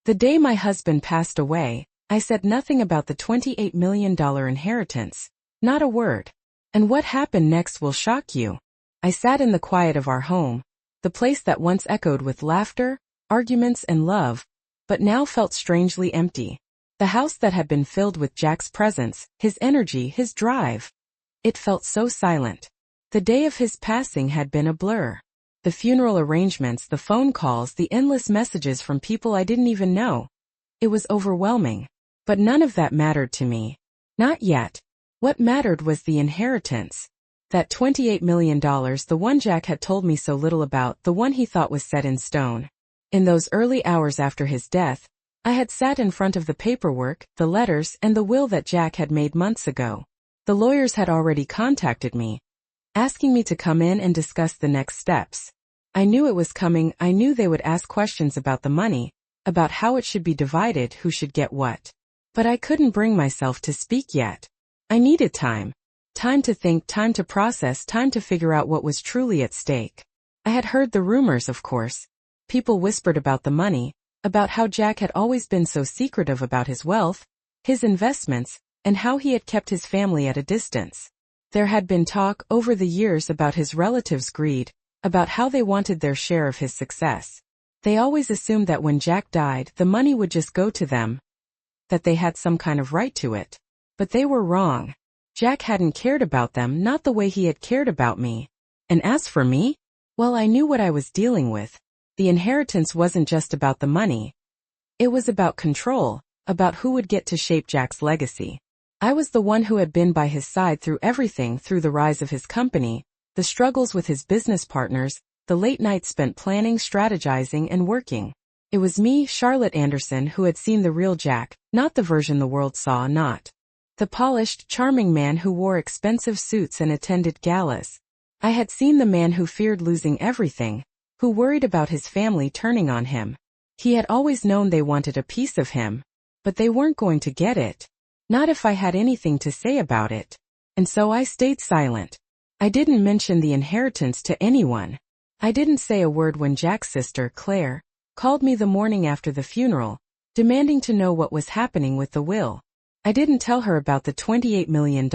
The day my husband passed away, I said nothing about the $28 million inheritance. Not a word. And what happened next will shock you. I sat in the quiet of our home, the place that once echoed with laughter, arguments and love, but now felt strangely empty. The house that had been filled with Jack's presence, his energy, his drive. It felt so silent. The day of his passing had been a blur. The funeral arrangements, the phone calls, the endless messages from people I didn't even know. It was overwhelming. But none of that mattered to me. Not yet. What mattered was the inheritance. That $28 million, the one Jack had told me so little about, the one he thought was set in stone. In those early hours after his death, I had sat in front of the paperwork, the letters, and the will that Jack had made months ago. The lawyers had already contacted me, asking me to come in and discuss the next steps. I knew it was coming. I knew they would ask questions about the money, about how it should be divided, who should get what. But I couldn't bring myself to speak yet. I needed time. Time to think, time to process, time to figure out what was truly at stake. I had heard the rumors, of course. People whispered about the money, about how Jack had always been so secretive about his wealth, his investments, and how he had kept his family at a distance. There had been talk over the years about his relatives' greed, about how they wanted their share of his success. They always assumed that when Jack died, the money would just go to them, that they had some kind of right to it. But they were wrong. Jack hadn't cared about them, not the way he had cared about me. And as for me, well, I knew what I was dealing with. The inheritance wasn't just about the money. It was about control, about who would get to shape Jack's legacy. I was the one who had been by his side through everything, through the rise of his company, the struggles with his business partners, the late nights spent planning, strategizing, and working. It was me, Charlotte Anderson, who had seen the real Jack, not the version the world saw, not the polished, charming man who wore expensive suits and attended galas. I had seen the man who feared losing everything, who worried about his family turning on him. He had always known they wanted a piece of him, but they weren't going to get it. Not if I had anything to say about it. And so I stayed silent. I didn't mention the inheritance to anyone. I didn't say a word when Jack's sister, Claire, called me the morning after the funeral, demanding to know what was happening with the will. I didn't tell her about the $28 million.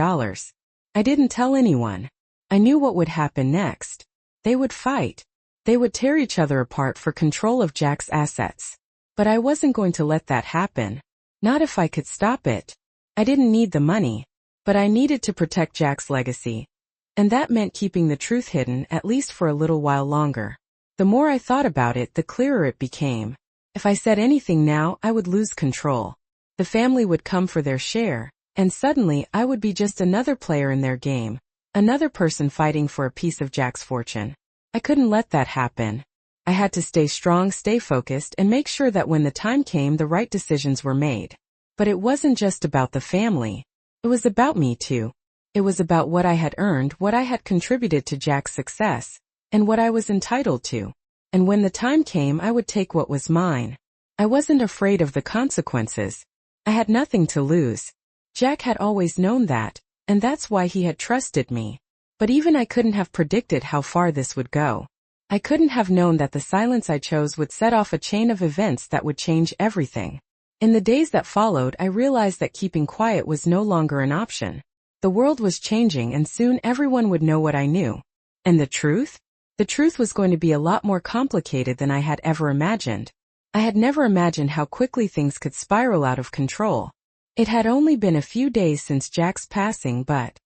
I didn't tell anyone. I knew what would happen next. They would fight. They would tear each other apart for control of Jack's assets. But I wasn't going to let that happen. Not if I could stop it. I didn't need the money, but I needed to protect Jack's legacy. And that meant keeping the truth hidden, at least for a little while longer. The more I thought about it, the clearer it became. If I said anything now, I would lose control. The family would come for their share, and suddenly I would be just another player in their game, another person fighting for a piece of Jack's fortune. I couldn't let that happen. I had to stay strong, stay focused, and make sure that when the time came, the right decisions were made. But it wasn't just about the family. It was about me too. It was about what I had earned, what I had contributed to Jack's success, and what I was entitled to. And when the time came, I would take what was mine. I wasn't afraid of the consequences. I had nothing to lose. Jack had always known that, and that's why he had trusted me. But even I couldn't have predicted how far this would go. I couldn't have known that the silence I chose would set off a chain of events that would change everything. In the days that followed, I realized that keeping quiet was no longer an option. The world was changing, and soon everyone would know what I knew. And the truth? The truth was going to be a lot more complicated than I had ever imagined. I had never imagined how quickly things could spiral out of control. It had only been a few days since Jack's passing, but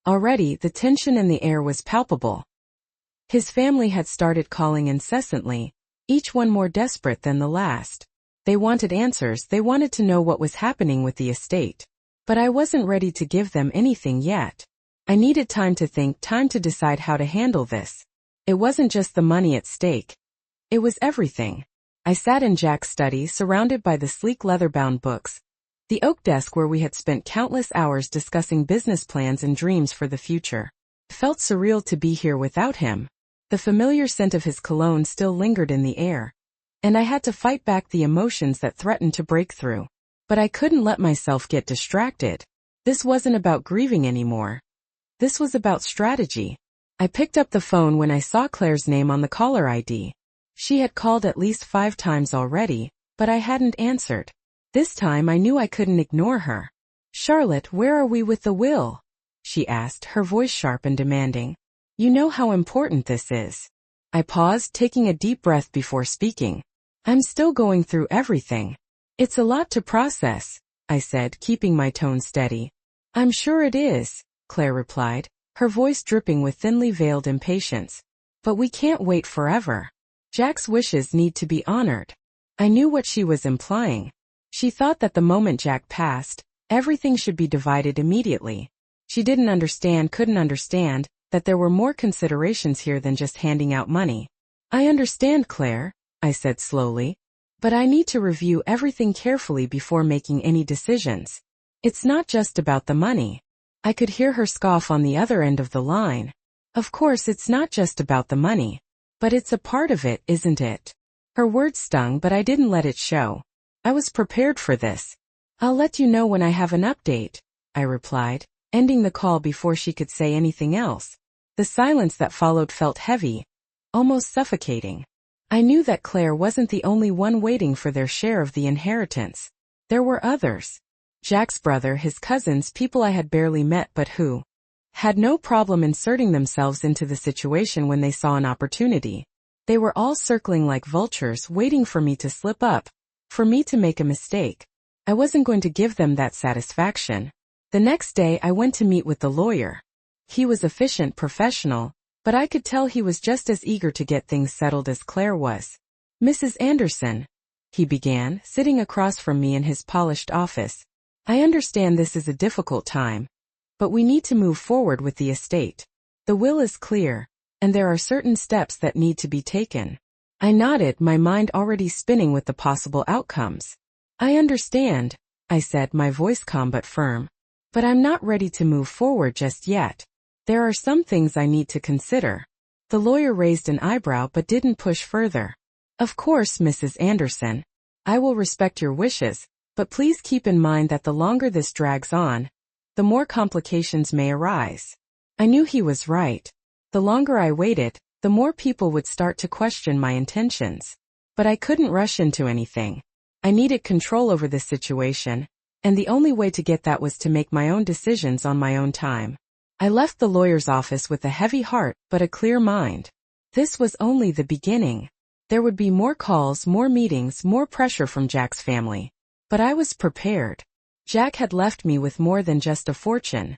already the tension in the air was palpable. His family had started calling incessantly, each one more desperate than the last. They wanted answers. They wanted to know what was happening with the estate. But I wasn't ready to give them anything yet. I needed time to think, time to decide how to handle this. It wasn't just the money at stake. It was everything. I sat in Jack's study, surrounded by the sleek leather-bound books, the oak desk where we had spent countless hours discussing business plans and dreams for the future. It felt surreal to be here without him. The familiar scent of his cologne still lingered in the air, and I had to fight back the emotions that threatened to break through. But I couldn't let myself get distracted. This wasn't about grieving anymore. This was about strategy. I picked up the phone when I saw Claire's name on the caller ID. She had called at least 5 times already, but I hadn't answered. This time I knew I couldn't ignore her. "Charlotte, where are we with the will?" she asked, her voice sharp and demanding. "You know how important this is." I paused, taking a deep breath before speaking. "I'm still going through everything. It's a lot to process," I said, keeping my tone steady. "I'm sure it is," Claire replied, her voice dripping with thinly veiled impatience. "But we can't wait forever. Jack's wishes need to be honored." I knew what she was implying. She thought that the moment Jack passed, everything should be divided immediately. She couldn't understand, that there were more considerations here than just handing out money. "I understand, Claire," I said slowly. "But I need to review everything carefully before making any decisions. It's not just about the money." I could hear her scoff on the other end of the line. "Of course it's not just about the money. But it's a part of it, isn't it?" Her words stung, but I didn't let it show. I was prepared for this. "I'll let you know when I have an update," I replied, ending the call before she could say anything else. The silence that followed felt heavy, almost suffocating. I knew that Claire wasn't the only one waiting for their share of the inheritance. There were others. Jack's brother, his cousins, people I had barely met but who had no problem inserting themselves into the situation when they saw an opportunity. They were all circling like vultures, waiting for me to slip up, for me to make a mistake. I wasn't going to give them that satisfaction. The next day I went to meet with the lawyer. He was efficient, professional, but I could tell he was just as eager to get things settled as Claire was. "Mrs. Anderson," he began, sitting across from me in his polished office, "I understand this is a difficult time, but we need to move forward with the estate. The will is clear, and there are certain steps that need to be taken." I nodded, my mind already spinning with the possible outcomes. "I understand," I said, my voice calm but firm. "But I'm not ready to move forward just yet. There are some things I need to consider." The lawyer raised an eyebrow but didn't push further. "Of course, Mrs. Anderson. I will respect your wishes, but please keep in mind that the longer this drags on, the more complications may arise." I knew he was right. The longer I waited, the more people would start to question my intentions. But I couldn't rush into anything. I needed control over this situation, and the only way to get that was to make my own decisions on my own time. I left the lawyer's office with a heavy heart but a clear mind. This was only the beginning. There would be more calls, more meetings, more pressure from Jack's family. But I was prepared. Jack had left me with more than just a fortune.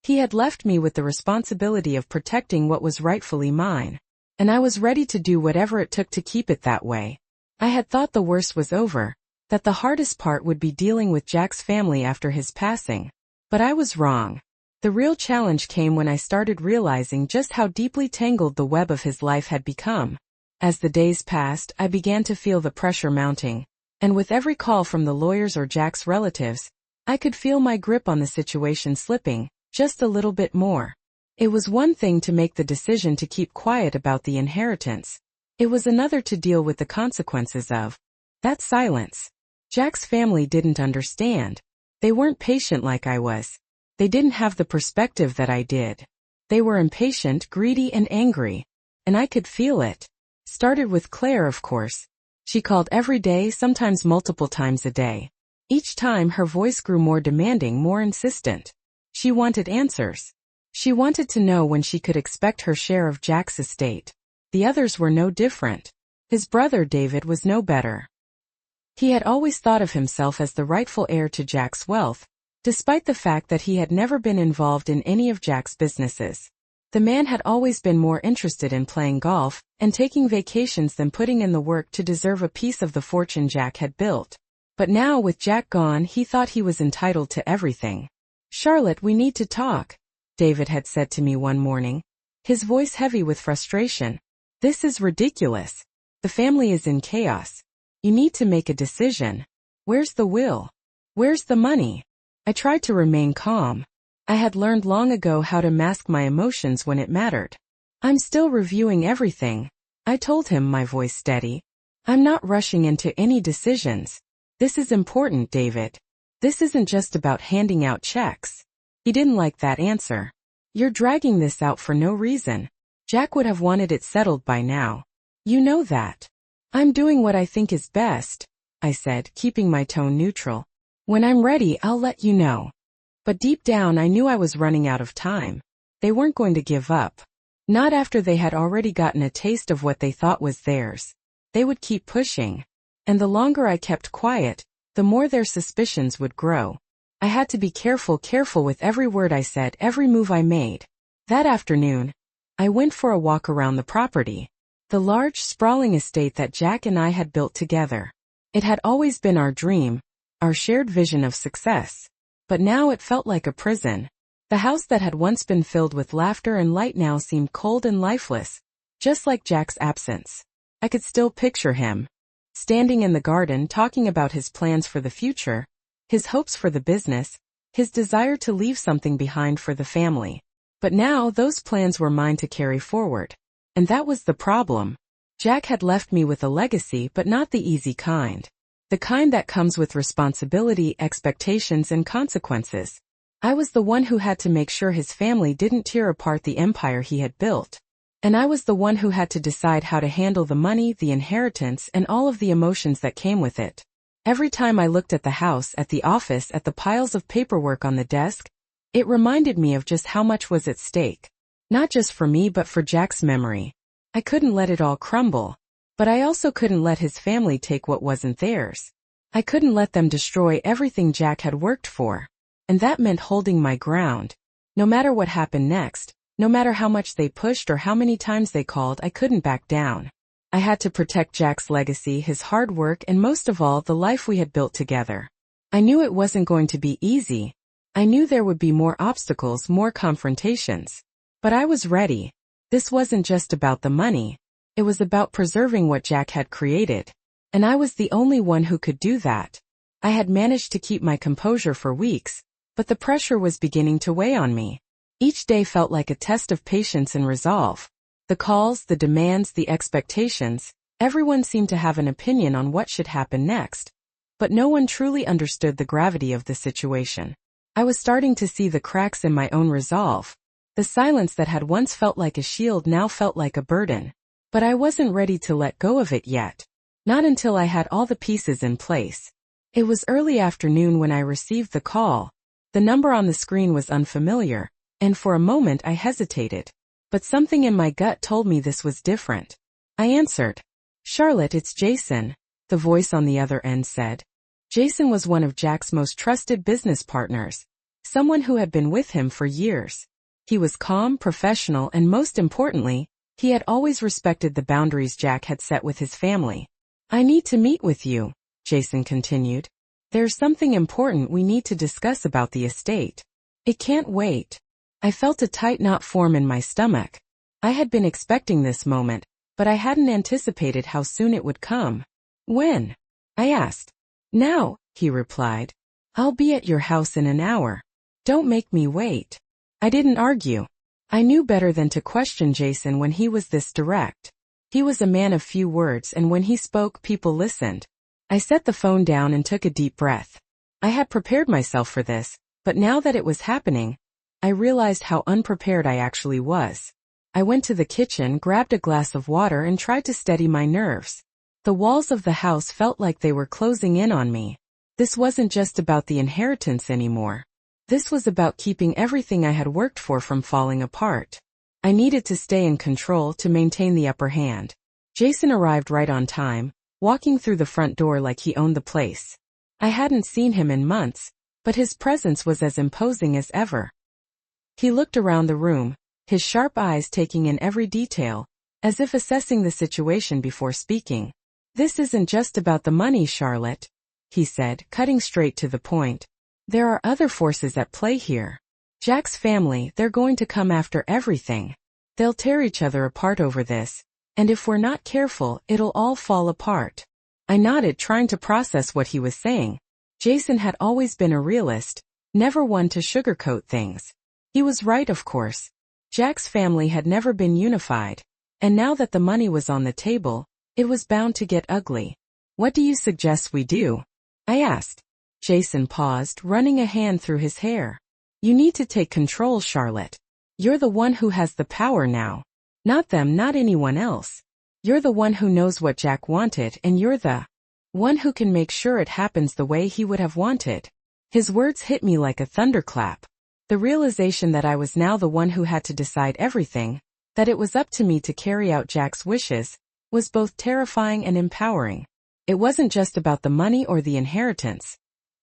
He had left me with the responsibility of protecting what was rightfully mine. And I was ready to do whatever it took to keep it that way. I had thought the worst was over, that the hardest part would be dealing with Jack's family after his passing. But I was wrong. The real challenge came when I started realizing just how deeply tangled the web of his life had become. As the days passed, I began to feel the pressure mounting, and with every call from the lawyers or Jack's relatives, I could feel my grip on the situation slipping, just a little bit more. It was one thing to make the decision to keep quiet about the inheritance. It was another to deal with the consequences of that silence. Jack's family didn't understand. They weren't patient like I was. They didn't have the perspective that I did. They were impatient, greedy, and angry. And I could feel it. Started with Claire, of course. She called every day, sometimes multiple times a day. Each time her voice grew more demanding, more insistent. She wanted answers. She wanted to know when she could expect her share of Jack's estate. The others were no different. His brother David was no better. He had always thought of himself as the rightful heir to Jack's wealth, despite the fact that he had never been involved in any of Jack's businesses. The man had always been more interested in playing golf and taking vacations than putting in the work to deserve a piece of the fortune Jack had built. But now, with Jack gone, he thought he was entitled to everything. "Charlotte, we need to talk," David had said to me one morning, his voice heavy with frustration. "This is ridiculous. The family is in chaos. You need to make a decision. Where's the will? Where's the money?" I tried to remain calm. I had learned long ago how to mask my emotions when it mattered. "I'm still reviewing everything," I told him, my voice steady. "I'm not rushing into any decisions. This is important, David. This isn't just about handing out checks." He didn't like that answer. "You're dragging this out for no reason. Jack would have wanted it settled by now. You know that." "I'm doing what I think is best," I said, keeping my tone neutral. When I'm ready, I'll let you know. But deep down I knew I was running out of time. They weren't going to give up. Not after they had already gotten a taste of what they thought was theirs. They would keep pushing. And the longer I kept quiet, the more their suspicions would grow. I had to be careful with every word I said, every move I made. That afternoon, I went for a walk around the property. The large, sprawling estate that Jack and I had built together. It had always been our dream, our shared vision of success. But now it felt like a prison. The house that had once been filled with laughter and light now seemed cold and lifeless, just like Jack's absence. I could still picture him, standing in the garden talking about his plans for the future, his hopes for the business, his desire to leave something behind for the family. But now those plans were mine to carry forward. And that was the problem. Jack had left me with a legacy, but not the easy kind. The kind that comes with responsibility, expectations, and consequences. I was the one who had to make sure his family didn't tear apart the empire he had built. And I was the one who had to decide how to handle the money, the inheritance, and all of the emotions that came with it. Every time I looked at the house, at the office, at the piles of paperwork on the desk, it reminded me of just how much was at stake. Not just for me but for Jack's memory. I couldn't let it all crumble. But I also couldn't let his family take what wasn't theirs. I couldn't let them destroy everything Jack had worked for. And that meant holding my ground. No matter what happened next, no matter how much they pushed or how many times they called, I couldn't back down. I had to protect Jack's legacy, his hard work, and most of all, the life we had built together. I knew it wasn't going to be easy. I knew there would be more obstacles, more confrontations. But I was ready. This wasn't just about the money. It was about preserving what Jack had created. And I was the only one who could do that. I had managed to keep my composure for weeks, but the pressure was beginning to weigh on me. Each day felt like a test of patience and resolve. The calls, the demands, the expectations, everyone seemed to have an opinion on what should happen next. But no one truly understood the gravity of the situation. I was starting to see the cracks in my own resolve. The silence that had once felt like a shield now felt like a burden. But I wasn't ready to let go of it yet. Not until I had all the pieces in place. It was early afternoon when I received the call. The number on the screen was unfamiliar, and for a moment I hesitated. But something in my gut told me this was different. I answered. "Charlotte, it's Jason," the voice on the other end said. Jason was one of Jack's most trusted business partners. Someone who had been with him for years. He was calm, professional, and most importantly, he had always respected the boundaries Jack had set with his family. "I need to meet with you," Jason continued. "There's something important we need to discuss about the estate. It can't wait." I felt a tight knot form in my stomach. I had been expecting this moment, but I hadn't anticipated how soon it would come. "When?" I asked. "Now," he replied. "I'll be at your house in an hour. Don't make me wait." I didn't argue. I knew better than to question Jason when he was this direct. He was a man of few words, and when he spoke, people listened. I set the phone down and took a deep breath. I had prepared myself for this, but now that it was happening, I realized how unprepared I actually was. I went to the kitchen, grabbed a glass of water, and tried to steady my nerves. The walls of the house felt like they were closing in on me. This wasn't just about the inheritance anymore. This was about keeping everything I had worked for from falling apart. I needed to stay in control to maintain the upper hand. Jason arrived right on time, walking through the front door like he owned the place. I hadn't seen him in months, but his presence was as imposing as ever. He looked around the room, his sharp eyes taking in every detail, as if assessing the situation before speaking. "This isn't just about the money, Charlotte," he said, cutting straight to the point. "There are other forces at play here. Jack's family, they're going to come after everything. They'll tear each other apart over this, and if we're not careful, it'll all fall apart." I nodded, trying to process what he was saying. Jason had always been a realist, never one to sugarcoat things. He was right, of course. Jack's family had never been unified, and now that the money was on the table, it was bound to get ugly. "What do you suggest we do?" I asked. Jason paused, running a hand through his hair. "You need to take control, Charlotte. You're the one who has the power now. Not them, not anyone else. You're the one who knows what Jack wanted, and you're the One who can make sure it happens the way he would have wanted. His words hit me like a thunderclap. The realization that I was now the one who had to decide everything, that it was up to me to carry out Jack's wishes, was both terrifying and empowering. It wasn't just about the money or the inheritance.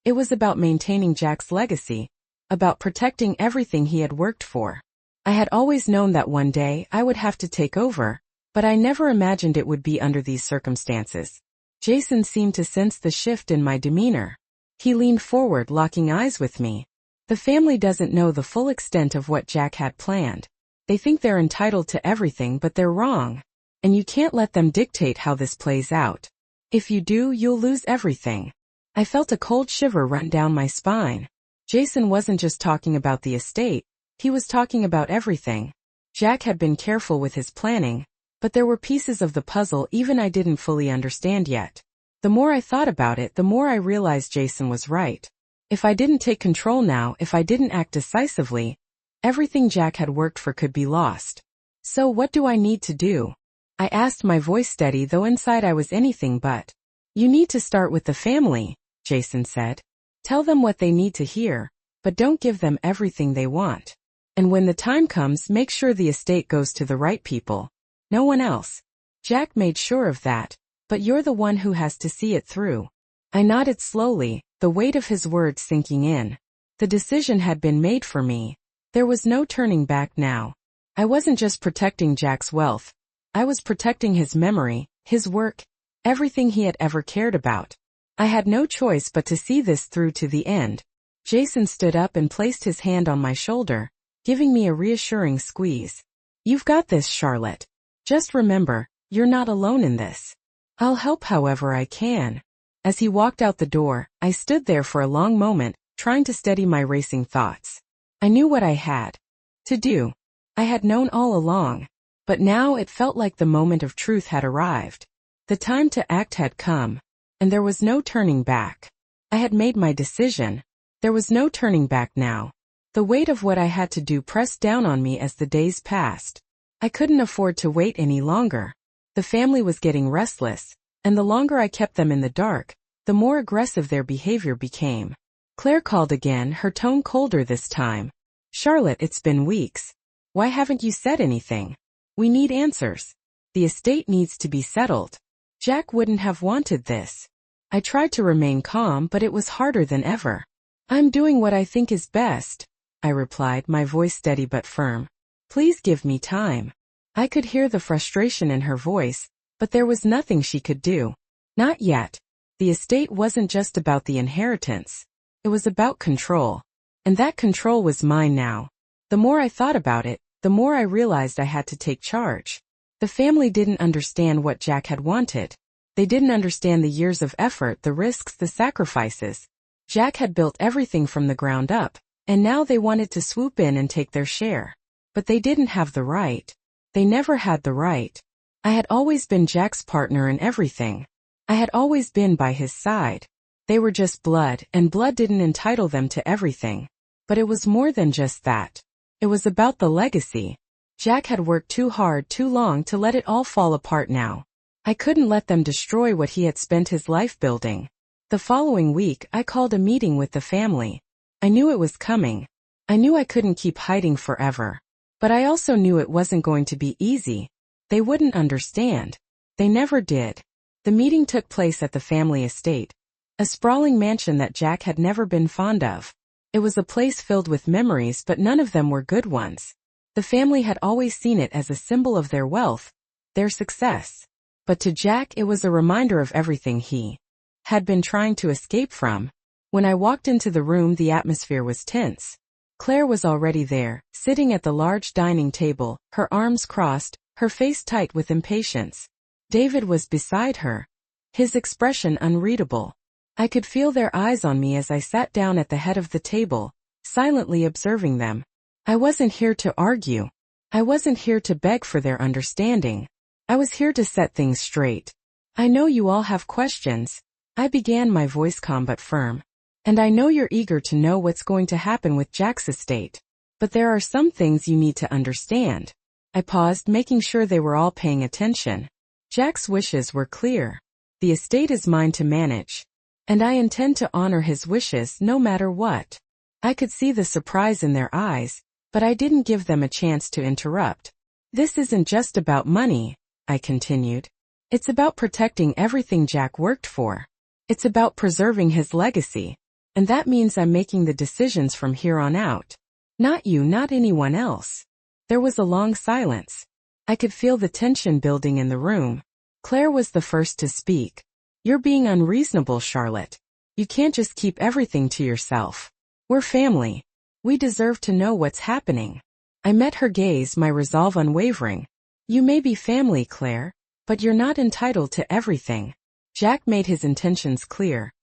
It was about maintaining Jack's legacy, about protecting everything he had worked for. I had always known that one day I would have to take over, but I never imagined it would be under these circumstances. Jason seemed to sense the shift in my demeanor. He leaned forward, locking eyes with me. The family doesn't know the full extent of what Jack had planned. They think they're entitled to everything, but they're wrong. And you can't let them dictate how this plays out. If you do, you'll lose everything. I felt a cold shiver run down my spine. Jason wasn't just talking about the estate, he was talking about everything. Jack had been careful with his planning, but there were pieces of the puzzle even I didn't fully understand yet. The more I thought about it, the more I realized Jason was right. If I didn't take control now, if I didn't act decisively, everything Jack had worked for could be lost. So what do I need to do? I asked, my voice steady, though inside I was anything but. You need to start with the family, Jason said. Tell them what they need to hear, but don't give them everything they want. And when the time comes, make sure the estate goes to the right people. No one else. Jack made sure of that, but you're the one who has to see it through. I nodded slowly, the weight of his words sinking in. The decision had been made for me. There was no turning back now. I wasn't just protecting Jack's wealth. I was protecting his memory, his work, everything he had ever cared about. I had no choice but to see this through to the end. Jason stood up and placed his hand on my shoulder, giving me a reassuring squeeze. You've got this, Charlotte. Just remember, you're not alone in this. I'll help however I can. As he walked out the door, I stood there for a long moment, trying to steady my racing thoughts. I knew what I had to do. I had known all along. But now it felt like the moment of truth had arrived. The time to act had come. And there was no turning back. I had made my decision. There was no turning back now. The weight of what I had to do pressed down on me as the days passed. I couldn't afford to wait any longer. The family was getting restless, and the longer I kept them in the dark, the more aggressive their behavior became. Claire called again, her tone colder this time. Charlotte, it's been weeks. Why haven't you said anything? We need answers. The estate needs to be settled. Jack wouldn't have wanted this. I tried to remain calm, but it was harder than ever. I'm doing what I think is best, I replied, my voice steady but firm. Please give me time. I could hear the frustration in her voice, but there was nothing she could do. Not yet. The estate wasn't just about the inheritance. It was about control. And that control was mine now. The more I thought about it, the more I realized I had to take charge. The family didn't understand what Jack had wanted. They didn't understand the years of effort, the risks, the sacrifices. Jack had built everything from the ground up, and now they wanted to swoop in and take their share. But they didn't have the right. They never had the right. I had always been Jack's partner in everything. I had always been by his side. They were just blood, and blood didn't entitle them to everything. But it was more than just that. It was about the legacy. Jack had worked too hard, too long to let it all fall apart now. I couldn't let them destroy what he had spent his life building. The following week, I called a meeting with the family. I knew it was coming. I knew I couldn't keep hiding forever. But I also knew it wasn't going to be easy. They wouldn't understand. They never did. The meeting took place at the family estate, a sprawling mansion that Jack had never been fond of. It was a place filled with memories, but none of them were good ones. The family had always seen it as a symbol of their wealth, their success. But to Jack, it was a reminder of everything he had been trying to escape from. When I walked into the room, the atmosphere was tense. Claire was already there, sitting at the large dining table, her arms crossed, her face tight with impatience. David was beside her, his expression unreadable. I could feel their eyes on me as I sat down at the head of the table, silently observing them. I wasn't here to argue. I wasn't here to beg for their understanding. I was here to set things straight. I know you all have questions. I began, my voice calm but firm. And I know you're eager to know what's going to happen with Jack's estate. But there are some things you need to understand. I paused, making sure they were all paying attention. Jack's wishes were clear. The estate is mine to manage. And I intend to honor his wishes no matter what. I could see the surprise in their eyes, but I didn't give them a chance to interrupt. This isn't just about money, I continued. It's about protecting everything Jack worked for. It's about preserving his legacy. And that means I'm making the decisions from here on out. Not you, not anyone else. There was a long silence. I could feel the tension building in the room. Claire was the first to speak. You're being unreasonable, Charlotte. You can't just keep everything to yourself. We're family. We deserve to know what's happening. I met her gaze, my resolve unwavering. You may be family, Claire, but you're not entitled to everything. Jack made his intentions clear.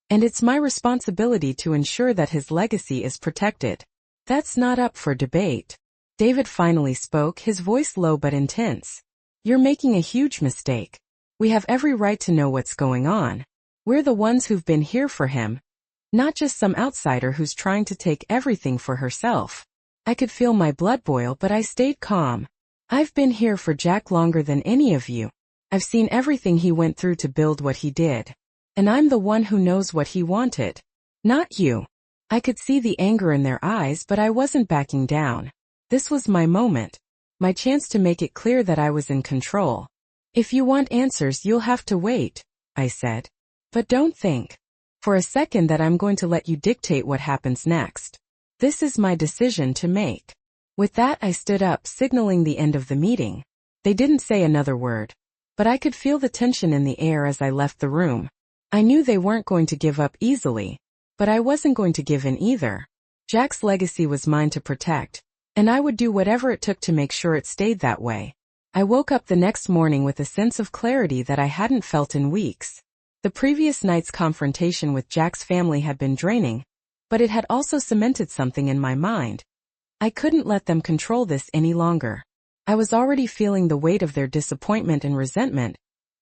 And it's my responsibility to ensure that his legacy is protected. That's not up for debate. David finally spoke, his voice low but intense. You're making a huge mistake. We have every right to know what's going on. We're the ones who've been here for him, not just some outsider who's trying to take everything for herself. I could feel my blood boil, but I stayed calm. I've been here for Jack longer than any of you. I've seen everything he went through to build what he did. And I'm the one who knows what he wanted. Not you. I could see the anger in their eyes, but I wasn't backing down. This was my moment. My chance to make it clear that I was in control. If you want answers, you'll have to wait, I said. But don't think for a second that I'm going to let you dictate what happens next. This is my decision to make. With that, I stood up, signaling the end of the meeting. They didn't say another word, but I could feel the tension in the air as I left the room. I knew they weren't going to give up easily, but I wasn't going to give in either. Jack's legacy was mine to protect, and I would do whatever it took to make sure it stayed that way. I woke up the next morning with a sense of clarity that I hadn't felt in weeks. The previous night's confrontation with Jack's family had been draining, but it had also cemented something in my mind. I couldn't let them control this any longer. I was already feeling the weight of their disappointment and resentment,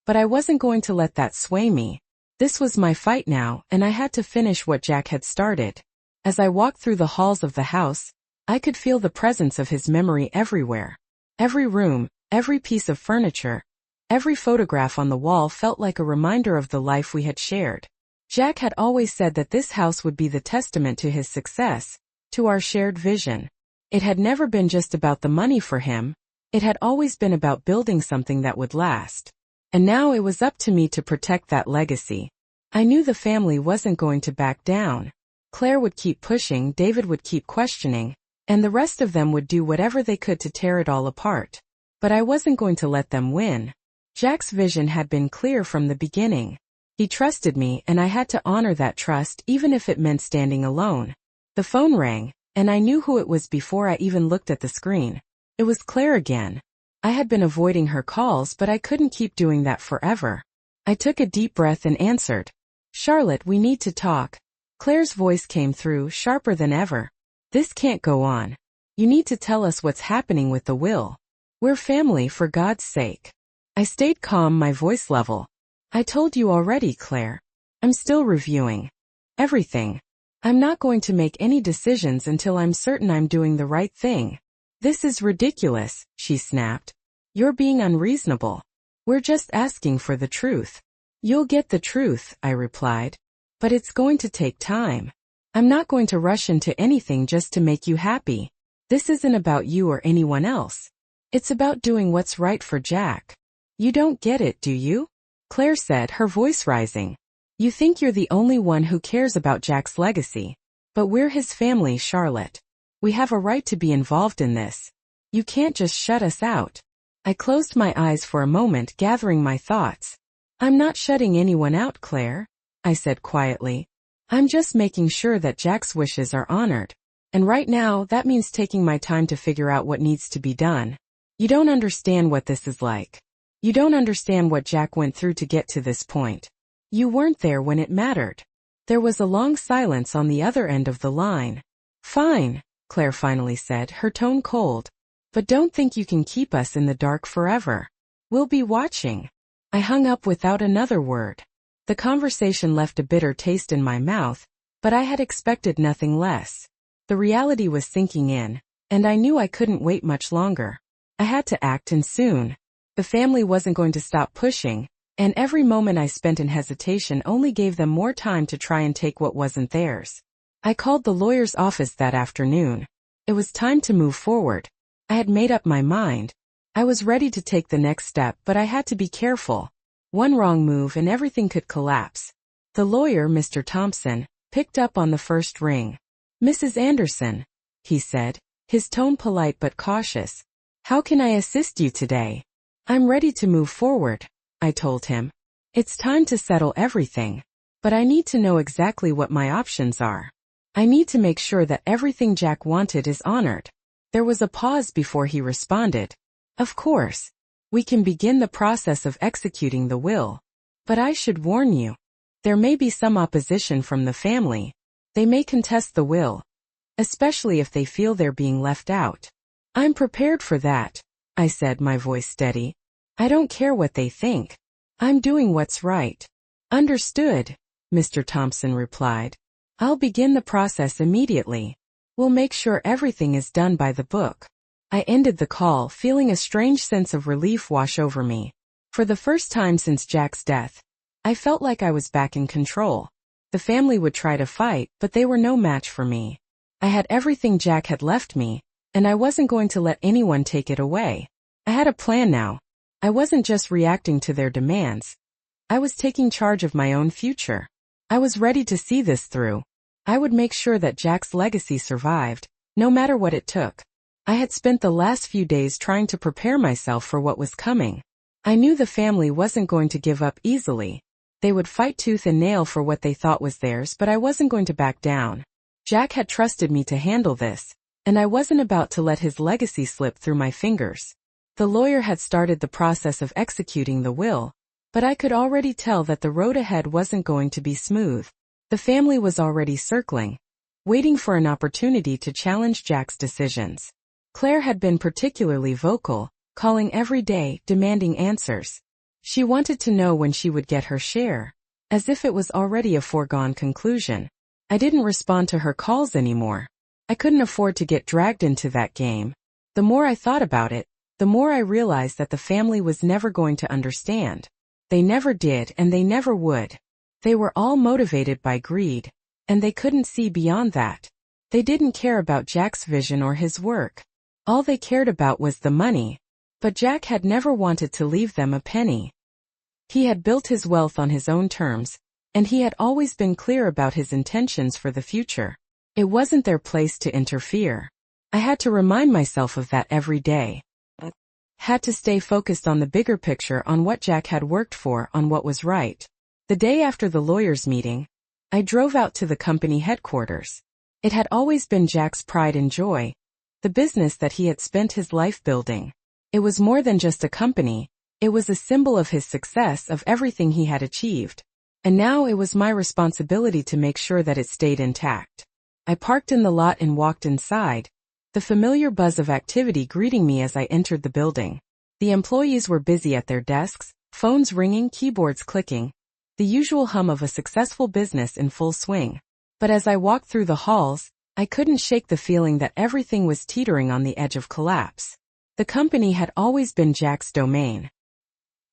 but I wasn't going to let that sway me. This was my fight now, and I had to finish what Jack had started. As I walked through the halls of the house, I could feel the presence of his memory everywhere. Every room, every piece of furniture, every photograph on the wall felt like a reminder of the life we had shared. Jack had always said that this house would be the testament to his success, to our shared vision. It had never been just about the money for him. It had always been about building something that would last. And now it was up to me to protect that legacy. I knew the family wasn't going to back down. Claire would keep pushing, David would keep questioning, and the rest of them would do whatever they could to tear it all apart. But I wasn't going to let them win. Jack's vision had been clear from the beginning. He trusted me, and I had to honor that trust even if it meant standing alone. The phone rang, and I knew who it was before I even looked at the screen. It was Claire again. I had been avoiding her calls, but I couldn't keep doing that forever. I took a deep breath and answered. Charlotte, we need to talk. Claire's voice came through, sharper than ever. This can't go on. You need to tell us what's happening with the will. We're family, for God's sake. I stayed calm, my voice level. I told you already, Claire. I'm still reviewing everything. I'm not going to make any decisions until I'm certain I'm doing the right thing. This is ridiculous, she snapped. You're being unreasonable. We're just asking for the truth. You'll get the truth, I replied. But it's going to take time. I'm not going to rush into anything just to make you happy. This isn't about you or anyone else. It's about doing what's right for Jack. You don't get it, do you? Claire said, her voice rising. You think you're the only one who cares about Jack's legacy. But we're his family, Charlotte. We have a right to be involved in this. You can't just shut us out. I closed my eyes for a moment, gathering my thoughts. I'm not shutting anyone out, Claire, I said quietly. I'm just making sure that Jack's wishes are honored. And right now, that means taking my time to figure out what needs to be done. You don't understand what this is like. You don't understand what Jack went through to get to this point. You weren't there when it mattered. There was a long silence on the other end of the line. Fine, Claire finally said, her tone cold. But don't think you can keep us in the dark forever. We'll be watching. I hung up without another word. The conversation left a bitter taste in my mouth, but I had expected nothing less. The reality was sinking in, and I knew I couldn't wait much longer. I had to act, and soon. The family wasn't going to stop pushing, And every moment I spent in hesitation only gave them more time to try and take what wasn't theirs. I called the lawyer's office that afternoon. It was time to move forward. I had made up my mind. I was ready to take the next step, but I had to be careful. One wrong move and everything could collapse. The lawyer, Mr. Thompson, picked up on the first ring. "Mrs. Anderson," he said, his tone polite but cautious. "How can I assist you today?" "I'm ready to move forward," I told him. "It's time to settle everything. But I need to know exactly what my options are. I need to make sure that everything Jack wanted is honored." There was a pause before he responded. "Of course. We can begin the process of executing the will. But I should warn you. There may be some opposition from the family. They may contest the will, especially if they feel they're being left out." "I'm prepared for that," I said, my voice steady. "I don't care what they think. I'm doing what's right." "Understood," Mr. Thompson replied. "I'll begin the process immediately. We'll make sure everything is done by the book." I ended the call feeling a strange sense of relief wash over me. For the first time since Jack's death, I felt like I was back in control. The family would try to fight, but they were no match for me. I had everything Jack had left me, and I wasn't going to let anyone take it away. I had a plan now. I wasn't just reacting to their demands. I was taking charge of my own future. I was ready to see this through. I would make sure that Jack's legacy survived, no matter what it took. I had spent the last few days trying to prepare myself for what was coming. I knew the family wasn't going to give up easily. They would fight tooth and nail for what they thought was theirs, but I wasn't going to back down. Jack had trusted me to handle this, and I wasn't about to let his legacy slip through my fingers. The lawyer had started the process of executing the will, but I could already tell that the road ahead wasn't going to be smooth. The family was already circling, waiting for an opportunity to challenge Jack's decisions. Claire had been particularly vocal, calling every day, demanding answers. She wanted to know when she would get her share, as if it was already a foregone conclusion. I didn't respond to her calls anymore. I couldn't afford to get dragged into that game. The more I thought about it, the more I realized that the family was never going to understand. They never did, and they never would. They were all motivated by greed, and they couldn't see beyond that. They didn't care about Jack's vision or his work. All they cared about was the money. But Jack had never wanted to leave them a penny. He had built his wealth on his own terms, and he had always been clear about his intentions for the future. It wasn't their place to interfere. I had to remind myself of that every day. Had to stay focused on the bigger picture, on what Jack had worked for, on what was right. The day after the lawyers' meeting, I drove out to the company headquarters. It had always been Jack's pride and joy, the business that he had spent his life building. It was more than just a company, it was a symbol of his success, of everything he had achieved. And now it was my responsibility to make sure that it stayed intact. I parked in the lot and walked inside, the familiar buzz of activity greeting me as I entered the building. The employees were busy at their desks, phones ringing, keyboards clicking, the usual hum of a successful business in full swing. But as I walked through the halls, I couldn't shake the feeling that everything was teetering on the edge of collapse. The company had always been Jack's domain.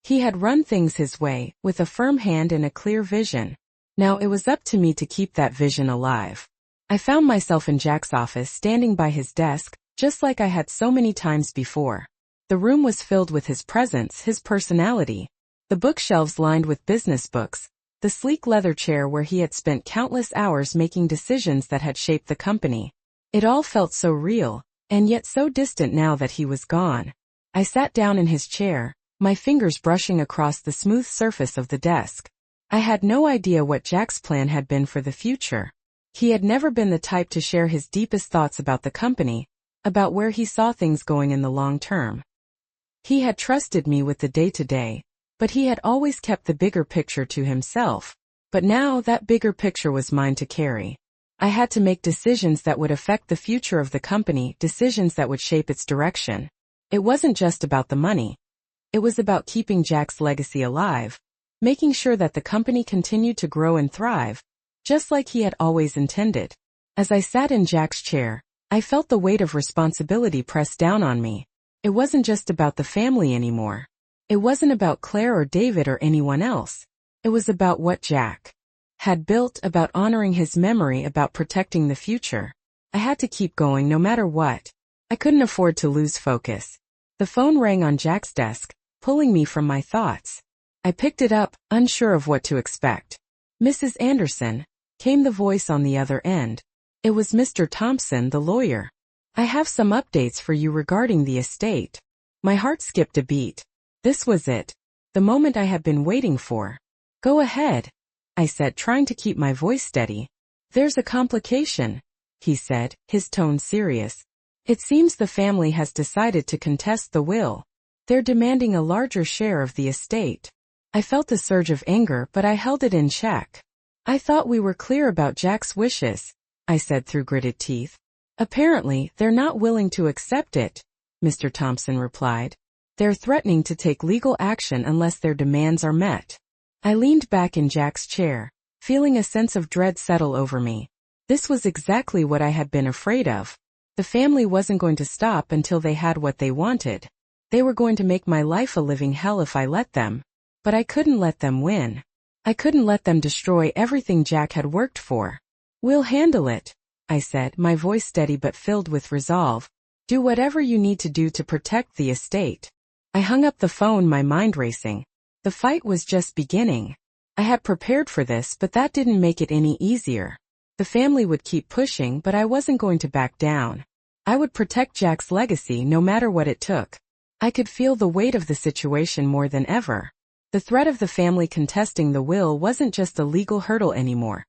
He had run things his way, with a firm hand and a clear vision. Now it was up to me to keep that vision alive. I found myself in Jack's office, standing by his desk, just like I had so many times before. The room was filled with his presence, his personality. The bookshelves lined with business books, the sleek leather chair where he had spent countless hours making decisions that had shaped the company. It all felt so real, and yet so distant now that he was gone. I sat down in his chair, my fingers brushing across the smooth surface of the desk. I had no idea what Jack's plan had been for the future. He had never been the type to share his deepest thoughts about the company, about where he saw things going in the long term. He had trusted me with the day-to-day, but he had always kept the bigger picture to himself. But now that bigger picture was mine to carry. I had to make decisions that would affect the future of the company, decisions that would shape its direction. It wasn't just about the money. It was about keeping Jack's legacy alive, making sure that the company continued to grow and thrive, just like he had always intended. As I sat in Jack's chair, I felt the weight of responsibility press down on me. It wasn't just about the family anymore. It wasn't about Claire or David or anyone else. It was about what Jack had built, about honoring his memory, about protecting the future. I had to keep going no matter what. I couldn't afford to lose focus. The phone rang on Jack's desk, pulling me from my thoughts. I picked it up, unsure of what to expect. "Mrs. Anderson," came the voice on the other end. It was Mr. Thompson, the lawyer. "I have some updates for you regarding the estate." My heart skipped a beat. This was it. The moment I had been waiting for. "Go ahead," I said, trying to keep my voice steady. "There's a complication," he said, his tone serious. "It seems the family has decided to contest the will. They're demanding a larger share of the estate." I felt a surge of anger, but I held it in check. "I thought we were clear about Jack's wishes," I said through gritted teeth. "Apparently, they're not willing to accept it," Mr. Thompson replied. "They're threatening to take legal action unless their demands are met." I leaned back in Jack's chair, feeling a sense of dread settle over me. This was exactly what I had been afraid of. The family wasn't going to stop until they had what they wanted. They were going to make my life a living hell if I let them. But I couldn't let them win. I couldn't let them destroy everything Jack had worked for. "We'll handle it," I said, my voice steady but filled with resolve. "Do whatever you need to do to protect the estate." I hung up the phone, my mind racing. The fight was just beginning. I had prepared for this, but that didn't make it any easier. The family would keep pushing, but I wasn't going to back down. I would protect Jack's legacy no matter what it took. I could feel the weight of the situation more than ever. The threat of the family contesting the will wasn't just a legal hurdle anymore.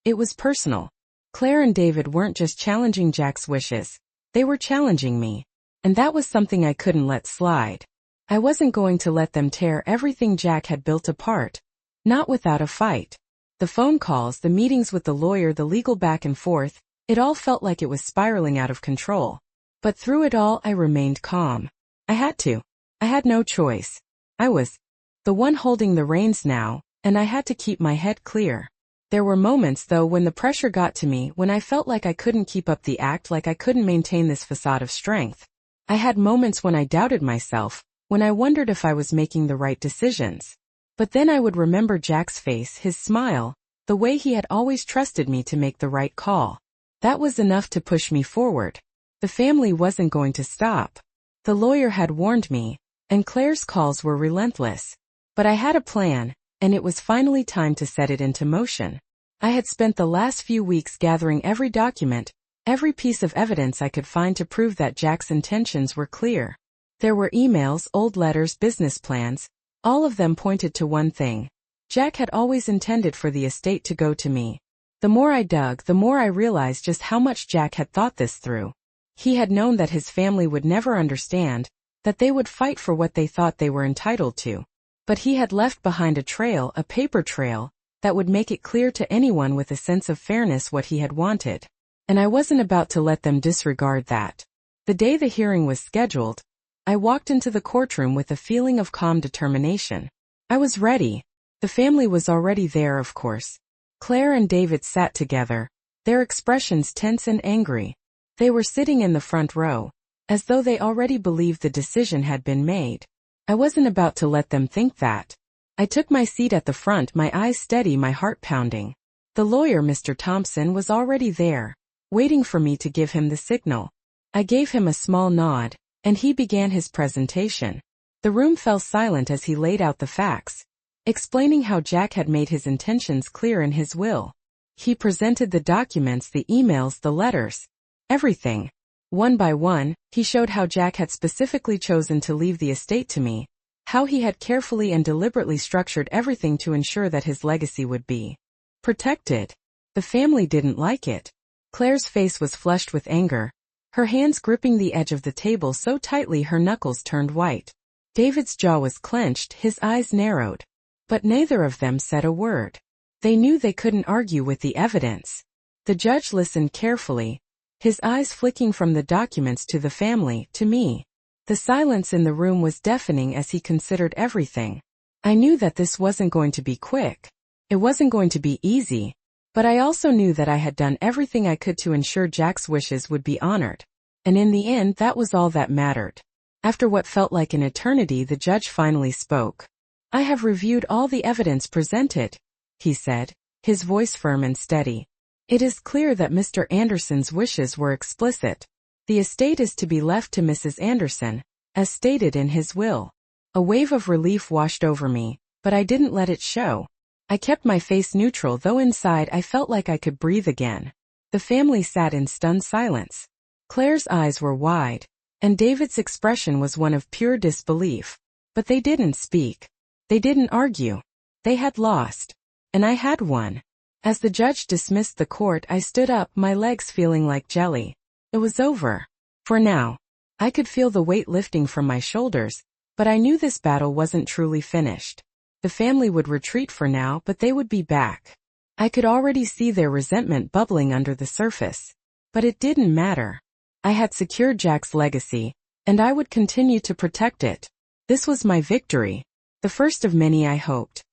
It was personal. Claire and David weren't just challenging Jack's wishes. They were challenging me. And that was something I couldn't let slide. I wasn't going to let them tear everything Jack had built apart. Not without a fight. The phone calls, the meetings with the lawyer, the legal back and forth, it all felt like it was spiraling out of control. But through it all, I remained calm. I had to. I had no choice. I was the one holding the reins now, and I had to keep my head clear. There were moments, though, when the pressure got to me, when I felt like I couldn't keep up the act, like I couldn't maintain this facade of strength. I had moments when I doubted myself, when I wondered if I was making the right decisions. But then I would remember Jack's face, his smile, the way he had always trusted me to make the right call. That was enough to push me forward. The family wasn't going to stop. The lawyer had warned me, and Claire's calls were relentless. But I had a plan, and it was finally time to set it into motion. I had spent the last few weeks gathering every document, every piece of evidence I could find to prove that Jack's intentions were clear. There were emails, old letters, business plans. All of them pointed to one thing. Jack had always intended for the estate to go to me. The more I dug, the more I realized just how much Jack had thought this through. He had known that his family would never understand, that they would fight for what they thought they were entitled to. But he had left behind a trail, a paper trail, that would make it clear to anyone with a sense of fairness what he had wanted. And I wasn't about to let them disregard that. The day the hearing was scheduled, I walked into the courtroom with a feeling of calm determination. I was ready. The family was already there, of course. Claire and David sat together, their expressions tense and angry. They were sitting in the front row, as though they already believed the decision had been made. I wasn't about to let them think that. I took my seat at the front, my eyes steady, my heart pounding. The lawyer, Mr. Thompson, was already there, waiting for me to give him the signal. I gave him a small nod, and he began his presentation. The room fell silent as he laid out the facts, explaining how Jack had made his intentions clear in his will. He presented the documents, the emails, the letters, everything. One by one, he showed how Jack had specifically chosen to leave the estate to me, how he had carefully and deliberately structured everything to ensure that his legacy would be protected. The family didn't like it. Claire's face was flushed with anger, her hands gripping the edge of the table so tightly her knuckles turned white. David's jaw was clenched, his eyes narrowed. But neither of them said a word. They knew they couldn't argue with the evidence. The judge listened carefully, his eyes flicking from the documents to the family, to me. The silence in the room was deafening as he considered everything. I knew that this wasn't going to be quick. It wasn't going to be easy. But I also knew that I had done everything I could to ensure Jack's wishes would be honored. And in the end, that was all that mattered. After what felt like an eternity, the judge finally spoke. "I have reviewed all the evidence presented," he said, his voice firm and steady. "It is clear that Mr. Anderson's wishes were explicit. The estate is to be left to Mrs. Anderson, as stated in his will." A wave of relief washed over me, but I didn't let it show. I kept my face neutral, though inside I felt like I could breathe again. The family sat in stunned silence. Claire's eyes were wide, and David's expression was one of pure disbelief. But they didn't speak. They didn't argue. They had lost. And I had won. As the judge dismissed the court, I stood up, my legs feeling like jelly. It was over. For now. I could feel the weight lifting from my shoulders, but I knew this battle wasn't truly finished. The family would retreat for now, but they would be back. I could already see their resentment bubbling under the surface. But it didn't matter. I had secured Jack's legacy, and I would continue to protect it. This was my victory. The first of many, I hoped.